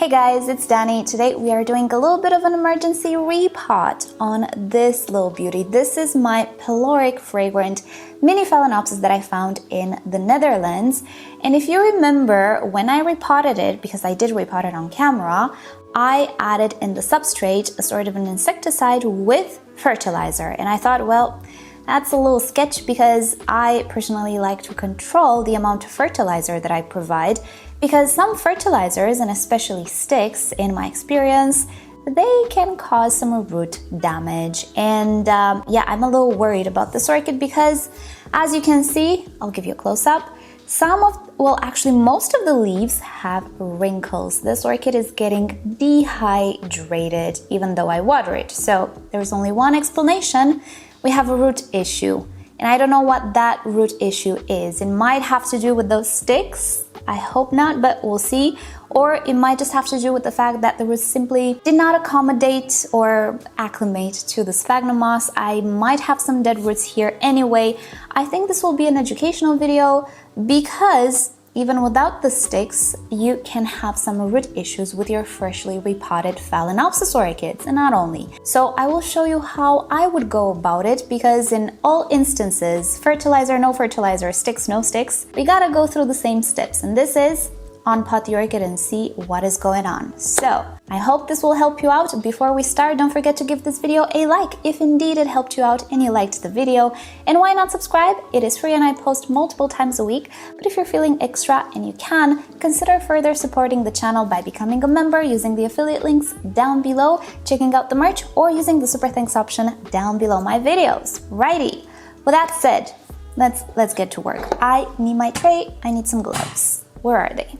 Hey guys, it's Danny. Today we are doing a little bit of an emergency repot on this little beauty. This is my pyloric fragrant mini Phalaenopsis that I found in the Netherlands. And if you remember, when I repotted it, because I did repot it on camera, I added in the substrate a sort of an insecticide with fertilizer. And I thought, well, that's a little sketch because I personally like to control the amount of fertilizer that I provide, because some fertilizers, and especially sticks, in my experience, they can cause some root damage. And yeah, I'm a little worried about this orchid because, as you can see, I'll give you a close-up, most of the leaves have wrinkles. This orchid is getting dehydrated even though I water it. So there's only one explanation. We have a root issue. And I don't know what that root issue is. It might have to do with those sticks. I hope not, but we'll see. Or it might just have to do with the fact that the roots simply did not accommodate or acclimate to the sphagnum moss. I might have some dead roots here anyway. I think this will be an educational video because even without the sticks, you can have some root issues with your freshly repotted Phalaenopsis orchids, and not only. So I will show you how I would go about it, because in all instances, fertilizer, no fertilizer, sticks, no sticks, we gotta go through the same steps, and this is unpot the orchid and see what is going on. So I hope this will help you out. Before we start, don't forget to give this video a like if indeed it helped you out and you liked the video. And why not subscribe? It is free and I post multiple times a week. But if you're feeling extra and you can, consider further supporting the channel by becoming a member using the affiliate links down below, checking out the merch, or using the super thanks option down below my videos. Righty. With that said, let's get to work. I need my tray, I need some gloves. Where are they?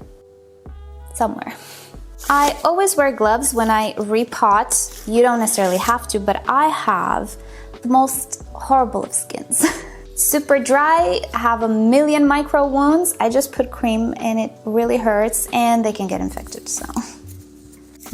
Somewhere. I always wear gloves when I repot. You don't necessarily have to, but I have the most horrible of skins. Super dry, have a million micro wounds. I just put cream and it really hurts and they can get infected, so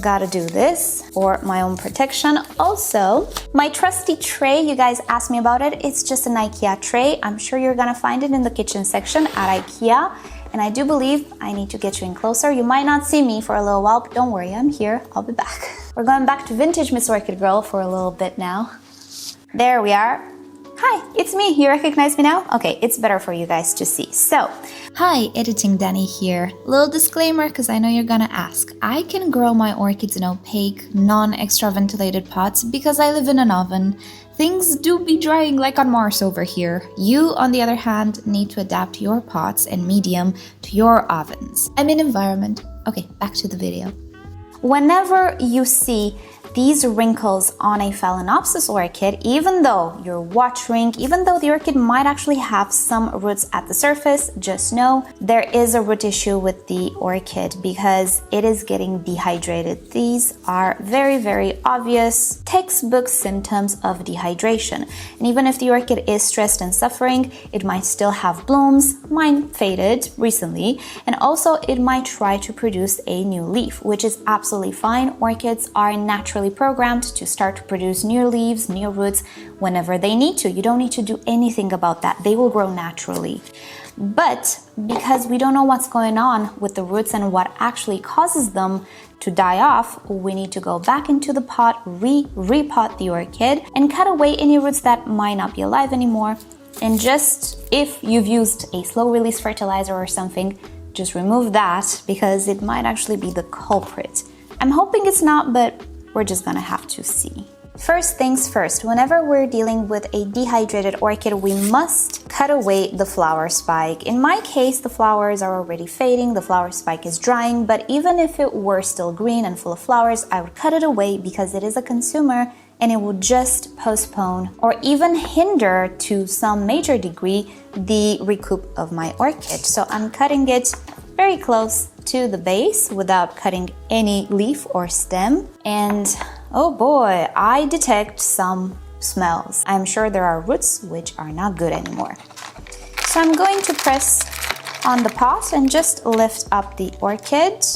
gotta do this for my own protection. Also, my trusty tray, you guys asked me about it. It's just an IKEA tray. I'm sure you're gonna find it in the kitchen section at IKEA. And I do believe I need to get you in closer. You might not see me for a little while, but don't worry, I'm here. I'll be back. We're going back to vintage MissOrchidGirl for a little bit now. There we are. Hi, it's me. You recognize me now? Okay, it's better for you guys to see. So, hi, Editing Danny here. Little disclaimer, because I know you're gonna ask. I can grow my orchids in opaque, non-extra ventilated pots because I live in an oven. Things do be drying like on Mars over here. You, on the other hand, need to adapt your pots and medium to your ovens. I'm in environment. Okay, back to the video. Whenever you see these wrinkles on a Phalaenopsis orchid, even though you're watering, even though the orchid might actually have some roots at the surface, just know there is a root issue with the orchid because it is getting dehydrated. These are very, very obvious textbook symptoms of dehydration. And even if the orchid is stressed and suffering, it might still have blooms. Mine faded recently, and also it might try to produce a new leaf, which is absolutely fine. Orchids are naturally programmed to start to produce new leaves, new roots whenever they need to. You don't need to do anything about that. They will grow naturally. But because we don't know what's going on with the roots and what actually causes them to die off, we need to go back into the pot, repot the orchid, and cut away any roots that might not be alive anymore. And just, if you've used a slow release fertilizer or something, just remove that because it might actually be the culprit. I'm hoping it's not, but we're just gonna have to see. First things first, whenever we're dealing with a dehydrated orchid, we must cut away the flower spike. In my case, the flowers are already fading, the flower spike is drying, but even if it were still green and full of flowers, I would cut it away because it is a consumer and it will just postpone or even hinder to some major degree the recoup of my orchid. So I'm cutting it very close to the base without cutting any leaf or stem. And oh boy, I detect some smells. I'm sure there are roots which are not good anymore. So I'm going to press on the pot and just lift up the orchid.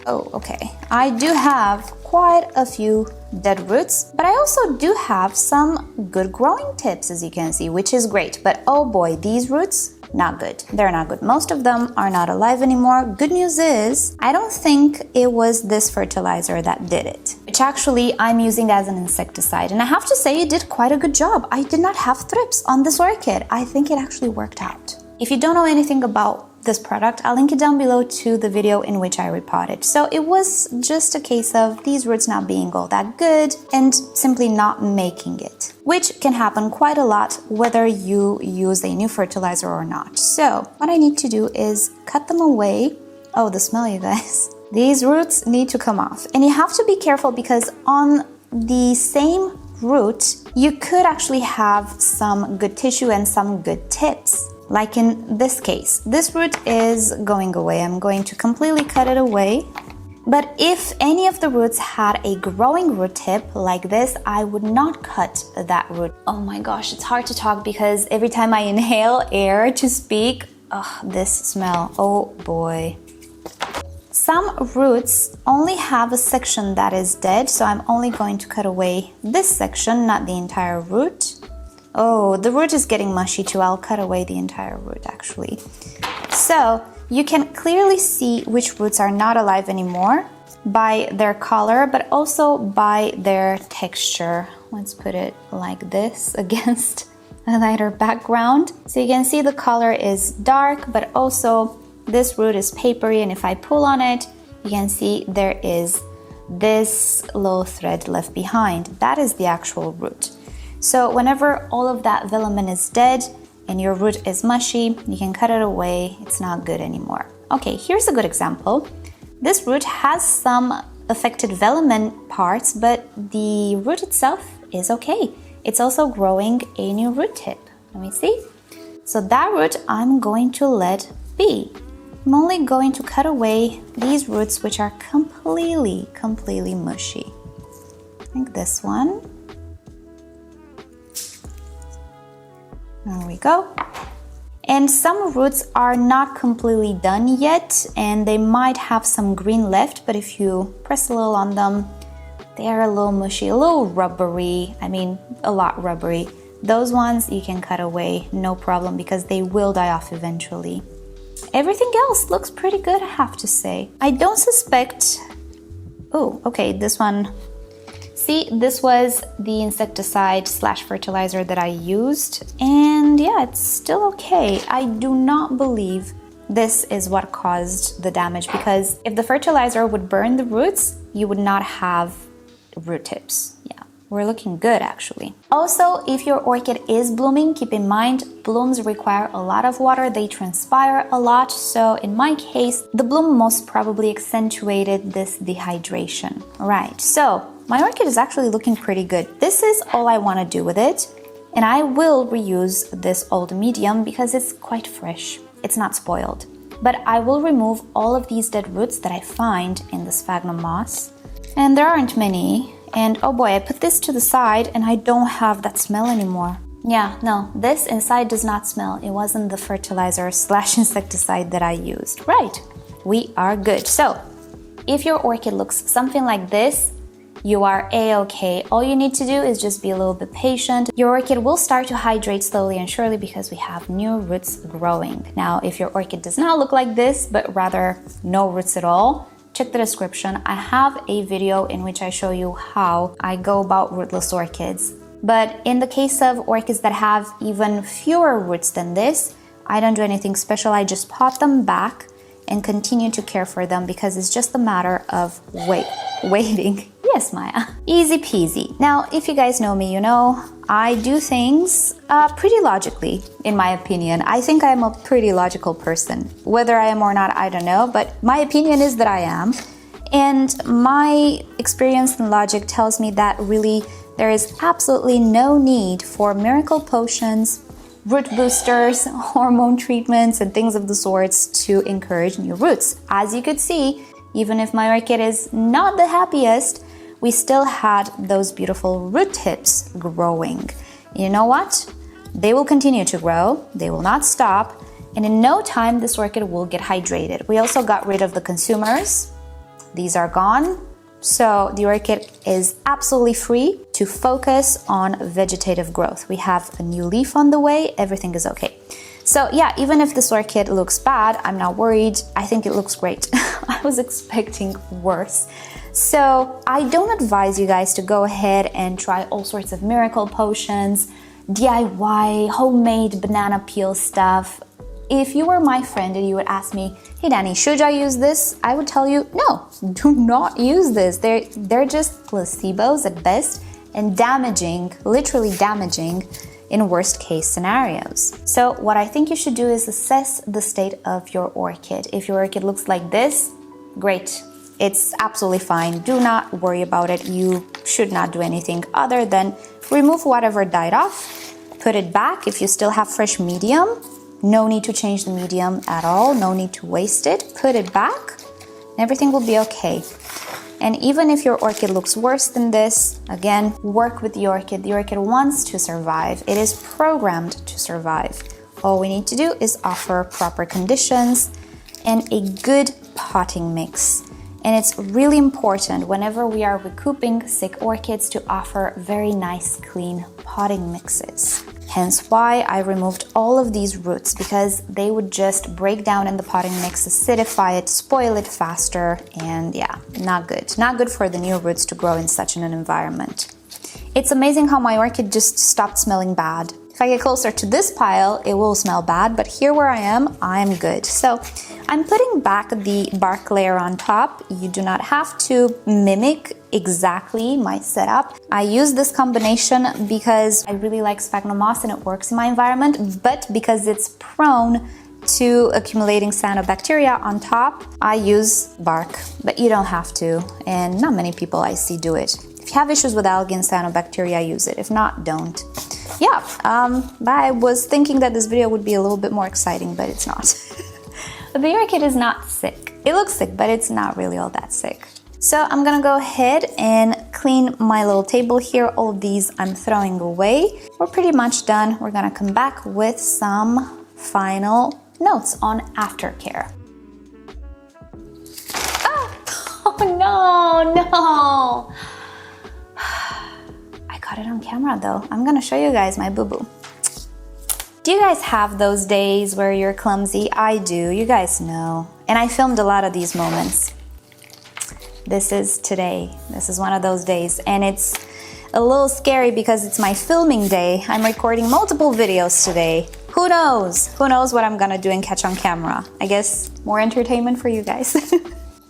Oh, okay. I do have quite a few dead roots, but I also do have some good growing tips, as you can see, which is great. But oh boy, these roots, not good. They're not good. Most of them are not alive anymore. Good news is, I don't think it was this fertilizer that did it, which actually I'm using as an insecticide. And I have to say it did quite a good job. I did not have thrips on this orchid. I think it actually worked out. If you don't know anything about this product, I'll link it down below to the video in which I repotted. So it was just a case of these roots not being all that good and simply not making it, which can happen quite a lot whether you use a new fertilizer or not. So what I need to do is cut them away. Oh, the smell, you guys. These roots need to come off. And you have to be careful because on the same root, you could actually have some good tissue and some good tips. Like in this case, this root is going away. I'm going to completely cut it away. But if any of the roots had a growing root tip like this, I would not cut that root. Oh my gosh, it's hard to talk because every time I inhale air to speak, this smell, oh boy. Some roots only have a section that is dead, so I'm only going to cut away this section, not the entire root. Oh, the root is getting mushy too. I'll cut away the entire root actually. So you can clearly see which roots are not alive anymore by their color, but also by their texture. Let's put it like this against a lighter background. So you can see the color is dark, but also this root is papery, and if I pull on it, you can see there is this little thread left behind. That is the actual root. So whenever all of that filament is dead and your root is mushy, you can cut it away. It's not good anymore. Okay, here's a good example. This root has some affected filament parts, but the root itself is okay. It's also growing a new root tip. Let me see. So that root I'm going to let be. I'm only going to cut away these roots which are completely mushy. Like this one. There we go. And some roots are not completely done yet, and they might have some green left, but if you press a little on them, they are a little mushy, a little rubbery. I mean, a lot rubbery. Those ones you can cut away, no problem, because they will die off eventually. Everything else looks pretty good, I have to say. I don't suspect... Oh, okay, this one... See, this was the insecticide / fertilizer that I used, and yeah, it's still okay. I do not believe this is what caused the damage, because if the fertilizer would burn the roots, you would not have root tips. Yeah, we're looking good actually. Also, if your orchid is blooming, keep in mind, blooms require a lot of water, they transpire a lot, so in my case, the bloom most probably accentuated this dehydration. Right, so my orchid is actually looking pretty good. This is all I want to do with it, and I will reuse this old medium because it's quite fresh. It's not spoiled. But I will remove all of these dead roots that I find in the sphagnum moss. And there aren't many. And oh boy, I put this to the side and I don't have that smell anymore. Yeah, no, this inside does not smell. It wasn't the fertilizer / insecticide that I used. Right, we are good. So, if your orchid looks something like this, you are a-okay. All you need to do is just be a little bit patient. Your orchid will start to hydrate slowly and surely because we have new roots growing. Now, if your orchid does not look like this, but rather no roots at all, check the description. I have a video in which I show you how I go about rootless orchids. But in the case of orchids that have even fewer roots than this, I don't do anything special. I just pot them back and continue to care for them because it's just a matter of waiting. Yes, Maya. Easy peasy. Now, if you guys know me, you know I do things pretty logically, in my opinion. I think I'm a pretty logical person. Whether I am or not, I don't know, but my opinion is that I am. And my experience and logic tells me that really there is absolutely no need for miracle potions, root boosters, hormone treatments, and things of the sorts to encourage new roots. As you could see, even if my orchid is not the happiest, we still had those beautiful root tips growing. You know what? They will continue to grow, they will not stop, and in no time this orchid will get hydrated. We also got rid of the consumers, these are gone. So the orchid is absolutely free to focus on vegetative growth. We have a new leaf on the way, everything is okay. So yeah, even if this orchid looks bad, I'm not worried. I think it looks great. I was expecting worse. So I don't advise you guys to go ahead and try all sorts of miracle potions, DIY, homemade banana peel stuff. If you were my friend and you would ask me, hey Danny, should I use this? I would tell you, no, do not use this. They're just placebos at best and damaging, literally damaging in worst case scenarios. So what I think you should do is assess the state of your orchid. If your orchid looks like this, great. It's absolutely fine. Do not worry about it. You should not do anything other than remove whatever died off, put it back. If you still have fresh medium, no need to change the medium at all. No need to waste it. Put it back and everything will be okay. And even if your orchid looks worse than this, again, work with the orchid. The orchid wants to survive. It is programmed to survive. All we need to do is offer proper conditions and a good potting mix. And it's really important whenever we are recouping sick orchids to offer very nice, clean potting mixes. Hence why I removed all of these roots, because they would just break down in the potting mix, acidify it, spoil it faster, and yeah, not good. Not good for the new roots to grow in such an environment. It's amazing how my orchid just stopped smelling bad. If I get closer to this pile, it will smell bad, but here where I am, I'm good. So I'm putting back the bark layer on top. You do not have to mimic exactly my setup. I use this combination because I really like sphagnum moss and it works in my environment, but because it's prone to accumulating cyanobacteria on top, I use bark, but you don't have to, and not many people I see do it. If you have issues with algae and cyanobacteria, use it. If not, don't. Yeah, I was thinking that this video would be a little bit more exciting, but it's not. The orchid is not sick. It looks sick, but it's not really all that sick. So I'm gonna go ahead and clean my little table here. All of these I'm throwing away. We're pretty much done. We're gonna come back with some final notes on Aftercare. Oh no. I got it on camera though. I'm gonna show you guys my boo-boo. Do you guys have those days where you're clumsy? I do, you guys know. And I filmed a lot of these moments. This is today. This is one of those days. And it's a little scary because it's my filming day. I'm recording multiple videos today. Who knows? Who knows what I'm gonna do and catch on camera? I guess more entertainment for you guys.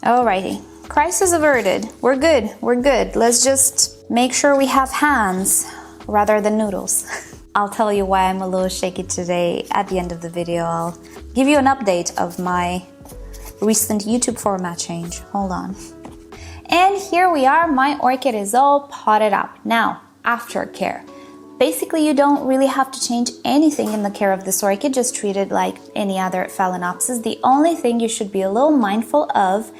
Alrighty, crisis averted. We're good, we're good. Let's just make sure we have hands rather than noodles. I'll tell you why I'm a little shaky today at the end of the video. I'll give you an update of my recent YouTube format change. Hold on. And here we are, my orchid is all potted up. Now, aftercare. Basically, you don't really have to change anything in the care of this orchid, just treat it like any other Phalaenopsis. The only thing you should be a little mindful of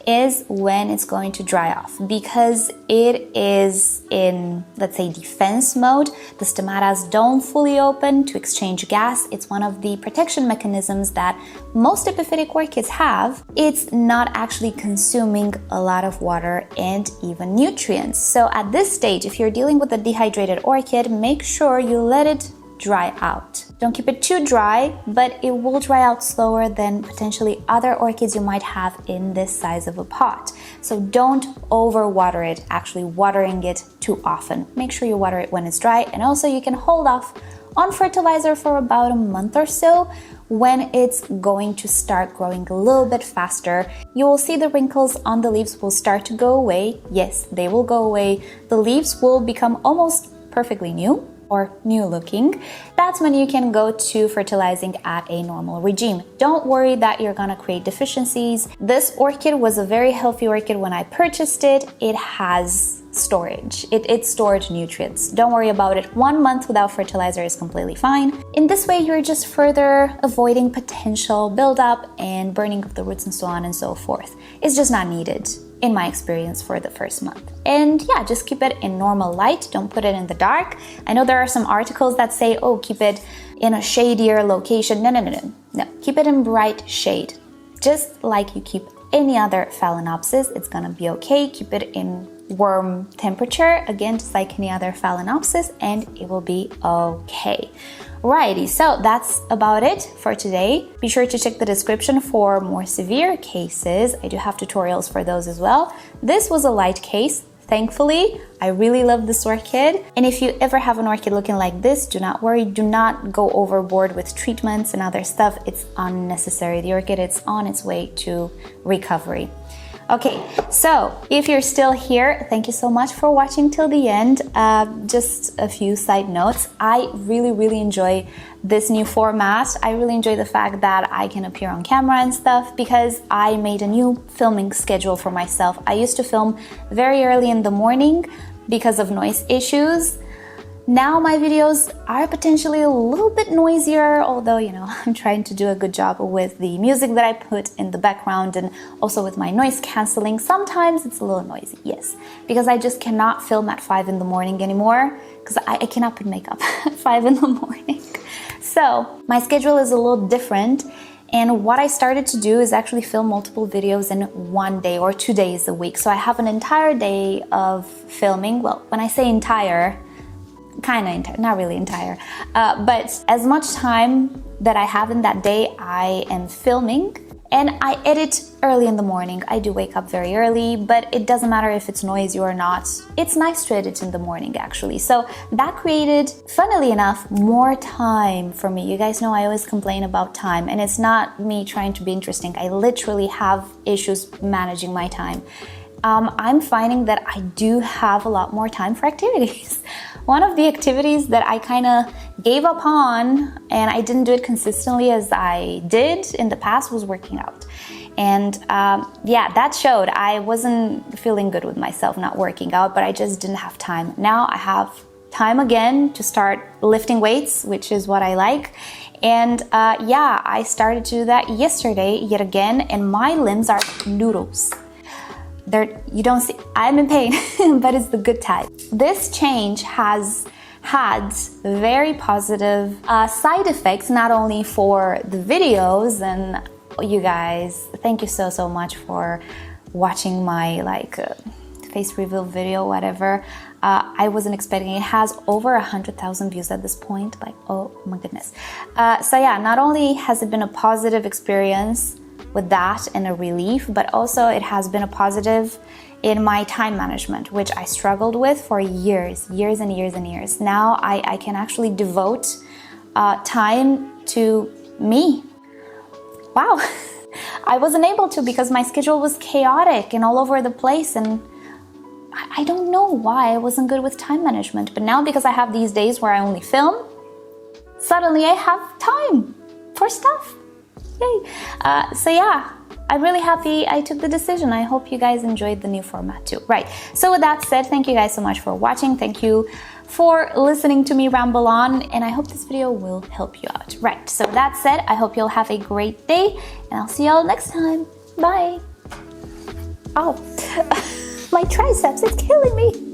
is when it's going to dry off, because it is in, let's say, defense mode. The stomatas don't fully open to exchange gas. It's one of the protection mechanisms that most epiphytic orchids have. It's not actually consuming a lot of water and even nutrients. So at this stage, if you're dealing with a dehydrated orchid, make sure you let it dry out. Don't keep it too dry, but it will dry out slower than potentially other orchids you might have in this size of a pot. So don't overwater it, actually watering it too often. Make sure you water it when it's dry, and also you can hold off on fertilizer for about a month or so. When it's going to start growing a little bit faster, you will see the wrinkles on the leaves will start to go away. Yes, they will go away. The leaves will become almost perfectly new, or new looking. That's when you can go to fertilizing at a normal regime. Don't worry that you're gonna create deficiencies. This orchid was a very healthy orchid when I purchased it. It has storage. It stored nutrients. Don't worry about it. 1 month without fertilizer is completely fine. In this way, you're just further avoiding potential buildup and burning of the roots and so on and so forth. It's just not needed, in my experience, for the first month. And yeah, just keep it in normal light. Don't put it in the dark. I know there are some articles that say, oh, keep it in a shadier location. No. Keep it in bright shade, just like you keep any other Phalaenopsis, it's gonna be okay. Keep it in warm temperature, again, just like any other Phalaenopsis, and it will be okay. Righty, so that's about it for today. Be sure to check the description for more severe cases. I do have tutorials for those as well. This was a light case. Thankfully, I really love this orchid. And if you ever have an orchid looking like this, do not worry, do not go overboard with treatments and other stuff. It's unnecessary. The orchid is on its way to recovery. Okay, so if you're still here, thank you so much for watching till the end. Just a few side notes. I really enjoy this new format. I really enjoy the fact that I can appear on camera and stuff because I made a new filming schedule for myself. I used to film very early in the morning because of noise issues. Now my videos are potentially a little bit noisier, although, you know, I'm trying to do a good job with the music that I put in the background and also with my noise cancelling. Sometimes it's a little noisy, yes, because I just cannot film at 5 in the morning anymore because I cannot put makeup at 5 in the morning. So my schedule is a little different. And what I started to do is actually film multiple videos in one day or 2 days a week. So I have an entire day of filming. Well, when I say entire, kind of entire, not really entire, but as much time that I have in that day, I am filming and I edit early in the morning. I do wake up very early, but it doesn't matter if it's noisy or not. It's nice to edit in the morning, actually. So that created, funnily enough, more time for me. You guys know I always complain about time, and it's not me trying to be interesting. I literally have issues managing my time. I'm finding that I do have a lot more time for activities. One of the activities that I kind of gave up on and I didn't do it consistently as I did in the past was working out. And yeah, that showed. I wasn't feeling good with myself not working out, but I just didn't have time. Now I have time again to start lifting weights, which is what I like. And yeah, I started to do that yesterday yet again, and my limbs are noodles. You don't see, I'm in pain, but it's the good type. This change has had very positive side effects, not only for the videos, and you guys, thank you so much for watching my face reveal video, whatever. I wasn't expecting it. It has over 100,000 views at this point, like, oh my goodness. So yeah, not only has it been a positive experience with that and a relief, but also it has been a positive in my time management, which I struggled with for years and years. Now I can actually devote time to me. Wow. I wasn't able to because my schedule was chaotic and all over the place, and I don't know why I wasn't good with time management. But now, because I have these days where I only film, suddenly I have time for stuff. Yay! So yeah, I'm really happy I took the decision. I hope you guys enjoyed the new format too. Right, so with that said, thank you guys so much for watching. Thank you for listening to me ramble on, and I hope this video will help you out. Right, so that said, I hope you'll have a great day, and I'll see y'all next time. Bye! Oh, my triceps is killing me!